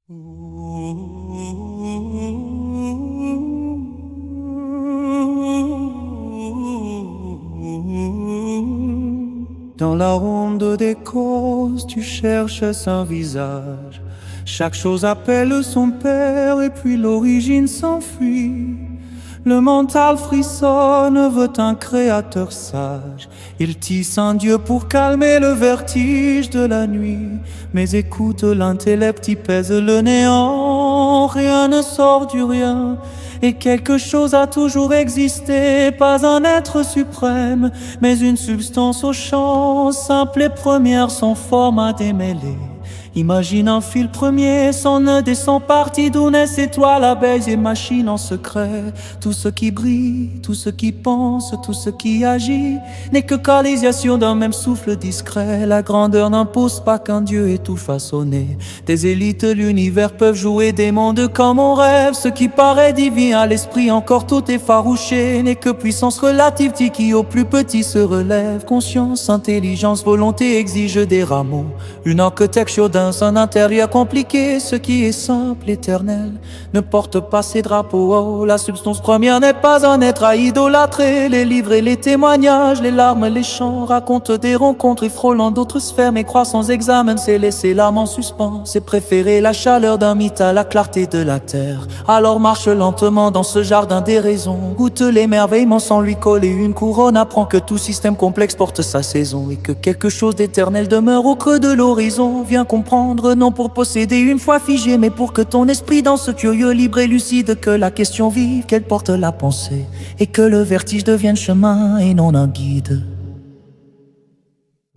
Dans la ronde des causes, tu cherches un visage. Chaque chose appelle son père et puis l'origine s'enfuit. Le mental frissonne, veut un créateur sage. Il tisse un dieu pour calmer le vertige de la nuit. Mais écoute, l'intellect y pèse le néant. Rien ne sort du rien. Et quelque chose a toujours existé, pas un être suprême, mais une substance au champ, simple et première, sans forme à démêler. Imagine un fil premier, sans nœud et sans partie, d'où naissent étoiles, abeilles et machines en secret. Tout ce qui brille, tout ce qui pense, tout ce qui agit, n'est que collision d'un même souffle discret. La grandeur n'impose pas qu'un dieu ait tout façonné. Des élites de l'univers peuvent jouer des mondes comme on rêve. Ce qui paraît divin à l'esprit encore tout effarouché, n'est que puissance relative qui au plus petit se relève. Conscience, intelligence, volonté exige des rameaux. Une architecture d'un un intérieur compliqué. Ce qui est simple, éternel, ne porte pas ses drapeaux. Oh, la substance première n'est pas un être à idolâtrer. Les livres et les témoignages, les larmes, les chants racontent des rencontres et frôlant d'autres sphères. Mais croire sans examen, c'est laisser l'âme en suspens. C'est préférer la chaleur d'un mythe à la clarté de la terre. Alors marche lentement dans ce jardin des raisons. Goûte l'émerveillement sans lui coller une couronne. Apprends que tout système complexe porte sa saison et que quelque chose d'éternel demeure au creux de l'horizon. Viens comprendre, non pour posséder une foi figée, mais pour que ton esprit danse curieux, libre et lucide. Que la question vive, qu'elle porte la pensée, et que le vertige devienne chemin et non un guide.